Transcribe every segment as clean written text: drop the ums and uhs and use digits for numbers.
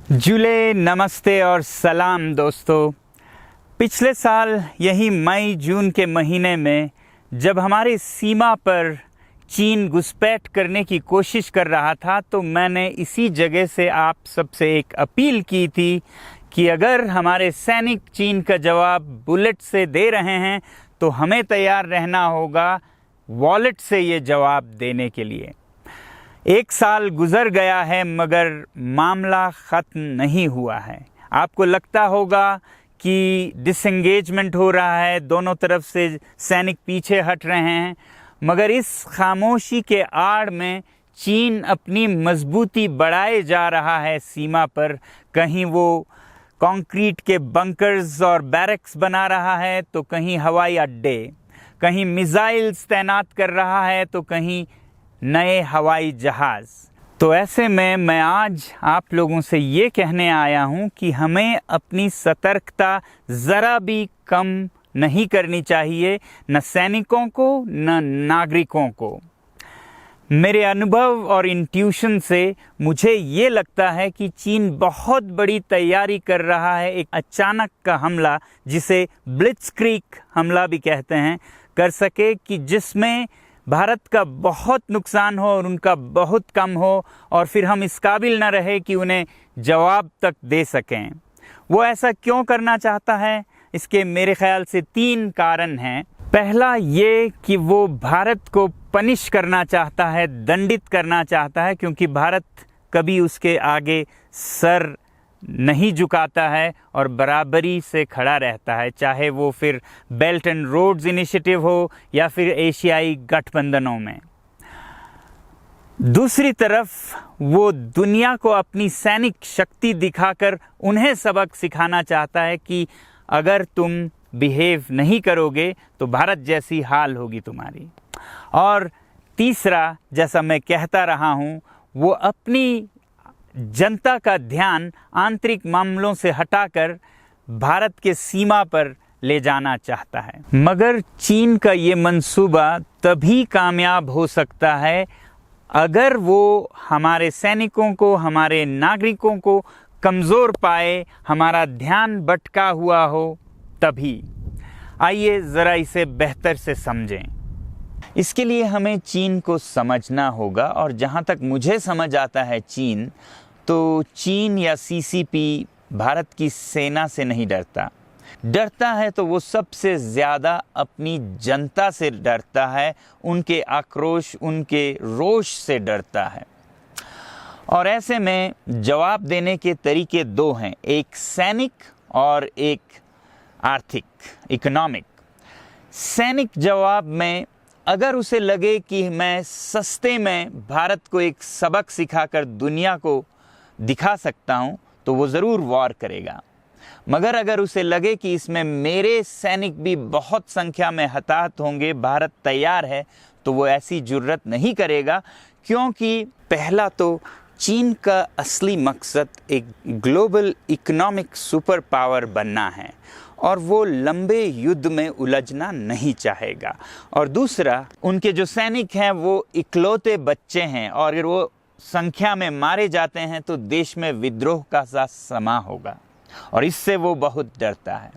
जुले नमस्ते और सलाम दोस्तों। पिछले साल यही मई जून के महीने में जब हमारी सीमा पर चीन घुसपैठ करने की कोशिश कर रहा था तो मैंने इसी जगह से आप सबसे एक अपील की थी कि अगर हमारे सैनिक चीन का जवाब बुलेट से दे रहे हैं तो हमें तैयार रहना होगा वॉलेट से ये जवाब देने के लिए। एक साल गुजर गया है मगर मामला ख़त्म नहीं हुआ है। आपको लगता होगा कि डिसएंगेजमेंट हो रहा है, दोनों तरफ से सैनिक पीछे हट रहे हैं, मगर इस खामोशी के आड़ में चीन अपनी मजबूती बढ़ाए जा रहा है सीमा पर। कहीं वो कंक्रीट के बंकर्स और बैरक्स बना रहा है तो कहीं हवाई अड्डे, कहीं मिसाइल्स तैनात कर रहा है तो कहीं नए हवाई जहाज़। तो ऐसे में मैं आज आप लोगों से ये कहने आया हूँ कि हमें अपनी सतर्कता ज़रा भी कम नहीं करनी चाहिए, न सैनिकों को न नागरिकों को। मेरे अनुभव और इंट्यूशन से मुझे ये लगता है कि चीन बहुत बड़ी तैयारी कर रहा है, एक अचानक का हमला जिसे ब्लिट्जक्रीग हमला भी कहते हैं, कर सके कि जिसमें भारत का बहुत नुकसान हो और उनका बहुत कम हो और फिर हम इस काबिल न रहे कि उन्हें जवाब तक दे सकें। वो ऐसा क्यों करना चाहता है? इसके मेरे ख्याल से 3 कारण हैं। पहला ये कि वो भारत को पनिश करना चाहता है, दंडित करना चाहता है, क्योंकि भारत कभी उसके आगे सर नहीं झुकाता है और बराबरी से खड़ा रहता है, चाहे वो फिर बेल्ट एंड रोड्स इनिशिएटिव हो या फिर एशियाई गठबंधनों में। दूसरी तरफ वो दुनिया को अपनी सैनिक शक्ति दिखाकर उन्हें सबक सिखाना चाहता है कि अगर तुम बिहेव नहीं करोगे तो भारत जैसी हाल होगी तुम्हारी। और तीसरा, जैसा मैं कहता रहा हूँ, वो अपनी जनता का ध्यान आंतरिक मामलों से हटाकर भारत के सीमा पर ले जाना चाहता है। मगर चीन का ये मंसूबा तभी कामयाब हो सकता है अगर वो हमारे सैनिकों को, हमारे नागरिकों को कमज़ोर पाए, हमारा ध्यान भटका हुआ हो तभी। आइए ज़रा इसे बेहतर से समझें। इसके लिए हमें चीन को समझना होगा, और जहाँ तक मुझे समझ आता है चीन या सीसीपी भारत की सेना से नहीं डरता है तो वो सबसे ज़्यादा अपनी जनता से डरता है, उनके आक्रोश, उनके रोष से डरता है। और ऐसे में जवाब देने के तरीके 2 हैं, एक सैनिक और एक आर्थिक, इकोनॉमिक। सैनिक जवाब में अगर उसे लगे कि मैं सस्ते में भारत को एक सबक सिखाकर दुनिया को दिखा सकता हूं तो वो ज़रूर वॉर करेगा। मगर अगर उसे लगे कि इसमें मेरे सैनिक भी बहुत संख्या में हताहत होंगे, भारत तैयार है, तो वो ऐसी जुर्रत नहीं करेगा, क्योंकि पहला तो चीन का असली मकसद एक ग्लोबल इकोनॉमिक सुपर पावर बनना है और वो लंबे युद्ध में उलझना नहीं चाहेगा। और दूसरा, उनके जो सैनिक हैं वो इकलौते बच्चे हैं और अगर वो संख्या में मारे जाते हैं तो देश में विद्रोह का सा समा होगा और इससे वो बहुत डरता है।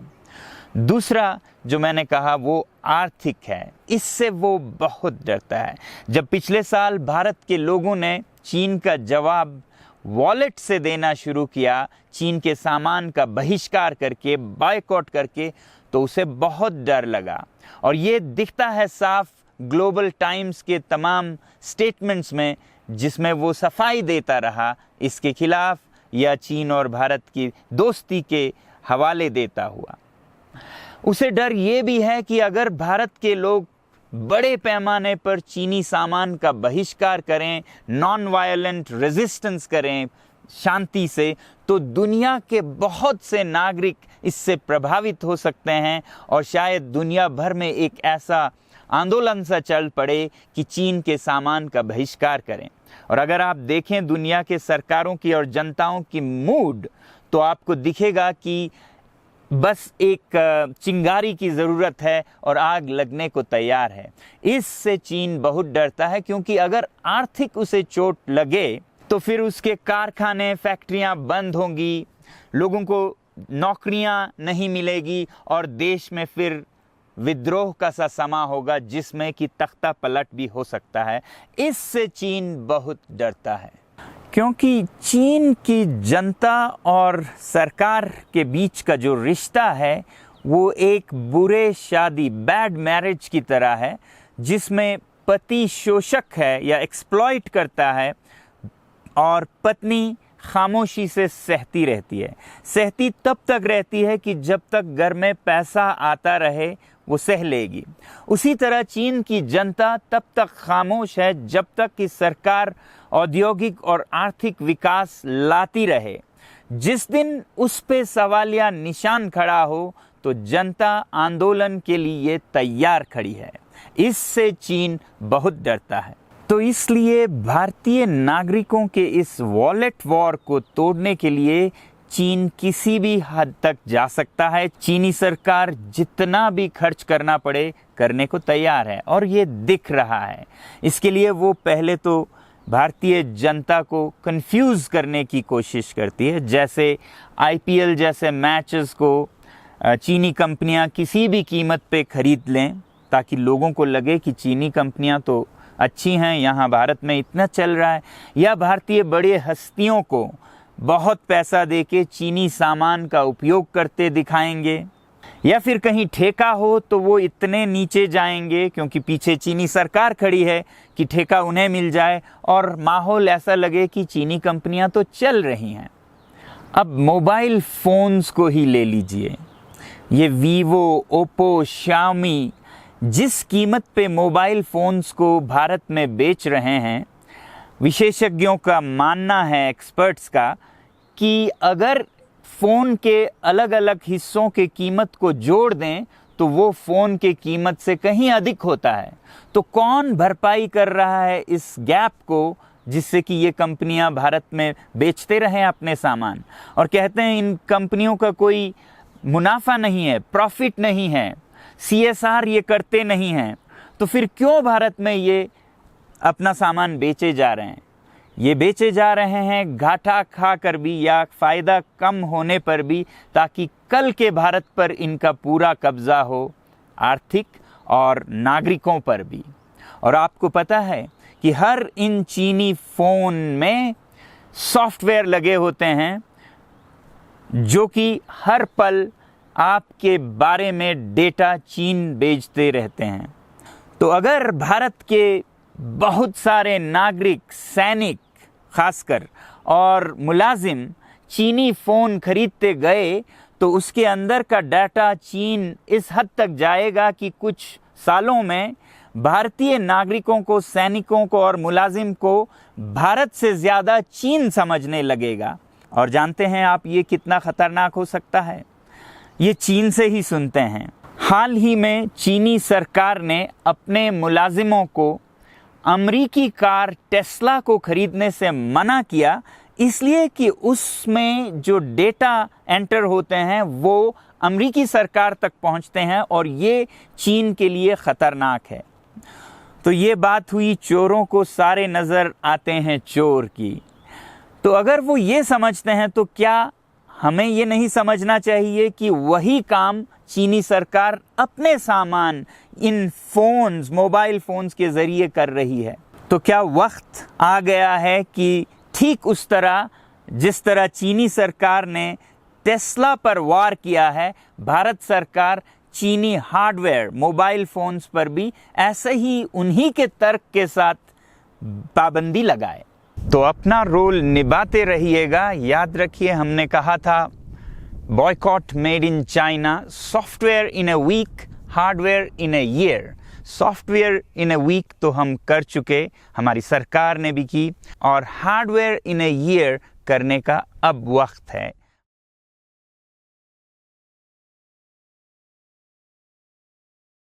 दूसरा जो मैंने कहा वो आर्थिक है, इससे वो बहुत डरता है। जब पिछले साल भारत के लोगों ने चीन का जवाब वॉलेट से देना शुरू किया, चीन के सामान का बहिष्कार करके, बायकॉट करके, तो उसे बहुत डर लगा। और ये दिखता है साफ ग्लोबल टाइम्स के तमाम स्टेटमेंट्स में, जिसमें वो सफाई देता रहा इसके खिलाफ या चीन और भारत की दोस्ती के हवाले देता हुआ। उसे डर ये भी है कि अगर भारत के लोग बड़े पैमाने पर चीनी सामान का बहिष्कार करें, नॉन वायलेंट रेजिस्टेंस करें शांति से, तो दुनिया के बहुत से नागरिक इससे प्रभावित हो सकते हैं और शायद दुनिया भर में एक ऐसा आंदोलन सा चल पड़े कि चीन के सामान का बहिष्कार करें। और अगर आप देखें दुनिया के सरकारों की और जनताओं की मूड, तो आपको दिखेगा कि बस एक चिंगारी की ज़रूरत है और आग लगने को तैयार है। इससे चीन बहुत डरता है, क्योंकि अगर आर्थिक उसे चोट लगे तो फिर उसके कारखाने, फैक्ट्रियां बंद होंगी, लोगों को नौकरियां नहीं मिलेगी और देश में फिर विद्रोह का सा समा होगा जिसमें कि तख्ता पलट भी हो सकता है। इससे चीन बहुत डरता है, क्योंकि चीन की जनता और सरकार के बीच का जो रिश्ता है वो एक बुरे शादी, बैड मैरिज की तरह है, जिसमें पति शोषक है या एक्सप्लॉइट करता है और पत्नी खामोशी से सहती रहती है। सहती तब तक रहती है कि जब तक घर में पैसा आता रहे वो सह लेगी। उसी तरह चीन की जनता तब तक खामोश है जब तक कि सरकार औद्योगिक और आर्थिक विकास लाती रहे। जिस दिन उस पे सवालिया निशान खड़ा हो तो जनता आंदोलन के लिए तैयार खड़ी है। इससे चीन बहुत डरता है। तो इसलिए भारतीय नागरिकों के इस वॉलेट वॉर को तोड़ने के लिए चीन किसी भी हद तक जा सकता है। चीनी सरकार जितना भी खर्च करना पड़े करने को तैयार है और ये दिख रहा है। इसके लिए वो पहले तो भारतीय जनता को कंफ्यूज करने की कोशिश करती है। जैसे IPL जैसे मैचेस को चीनी कंपनियां किसी भी कीमत पे खरीद लें ताकि लोगों को लगे कि चीनी कंपनियां तो अच्छी हैं, यहाँ भारत में इतना चल रहा है। या भारतीय बड़े हस्तियों को बहुत पैसा देके चीनी सामान का उपयोग करते दिखाएंगे, या फिर कहीं ठेका हो तो वो इतने नीचे जाएंगे क्योंकि पीछे चीनी सरकार खड़ी है कि ठेका उन्हें मिल जाए और माहौल ऐसा लगे कि चीनी कंपनियां तो चल रही हैं। अब मोबाइल फ़ोन्स को ही ले लीजिए, ये वीवो, ओप्पो, शाओमी जिस कीमत पे मोबाइल फ़ोन्स को भारत में बेच रहे हैं, विशेषज्ञों का मानना है, एक्सपर्ट्स का, कि अगर फ़ोन के अलग अलग हिस्सों के कीमत को जोड़ दें तो वो फ़ोन के कीमत से कहीं अधिक होता है। तो कौन भरपाई कर रहा है इस गैप को, जिससे कि ये कंपनियां भारत में बेचते रहें अपने सामान? और कहते हैं इन कंपनियों का कोई मुनाफा नहीं है, प्रॉफिट नहीं है, CSR ये करते नहीं हैं। तो फिर क्यों भारत में ये अपना सामान बेचे जा रहे हैं? ये बेचे जा रहे हैं घाटा खा कर भी या फ़ायदा कम होने पर भी, ताकि कल के भारत पर इनका पूरा कब्ज़ा हो, आर्थिक और नागरिकों पर भी। और आपको पता है कि हर इन चीनी फ़ोन में सॉफ्टवेयर लगे होते हैं जो कि हर पल आपके बारे में डेटा चीन बेचते रहते हैं। तो अगर भारत के बहुत सारे नागरिक, सैनिक खासकर और मुलाजिम चीनी फ़ोन खरीदते गए तो उसके अंदर का डाटा चीन इस हद तक जाएगा कि कुछ सालों में भारतीय नागरिकों को, सैनिकों को और मुलाजिम को भारत से ज़्यादा चीन समझने लगेगा। और जानते हैं आप ये कितना ख़तरनाक हो सकता है? ये चीन से ही सुनते हैं। हाल ही में चीनी सरकार ने अपने मुलाजिमों को अमरीकी कार टेस्ला को खरीदने से मना किया, इसलिए कि उसमें जो डेटा एंटर होते हैं वो अमरीकी सरकार तक पहुंचते हैं और ये चीन के लिए ख़तरनाक है। तो ये बात हुई चोरों को सारे नज़र आते हैं चोर की। तो अगर वो ये समझते हैं तो क्या हमें ये नहीं समझना चाहिए कि वही काम चीनी सरकार अपने सामान इन फ़ोन्स, मोबाइल फ़ोन्स के ज़रिए कर रही है? तो क्या वक्त आ गया है कि ठीक उस तरह जिस तरह चीनी सरकार ने टेस्ला पर वार किया है, भारत सरकार चीनी हार्डवेयर, मोबाइल फ़ोन्स पर भी ऐसे ही उन्हीं के तर्क के साथ पाबंदी लगाए? तो अपना रोल निभाते रहिएगा। याद रखिए, हमने कहा था boycott made in China, software in a week, hardware in a year. Software in a week तो हम कर चुके, हमारी सरकार ने भी की, और हार्डवेयर इन अ ईयर करने का अब वक्त है।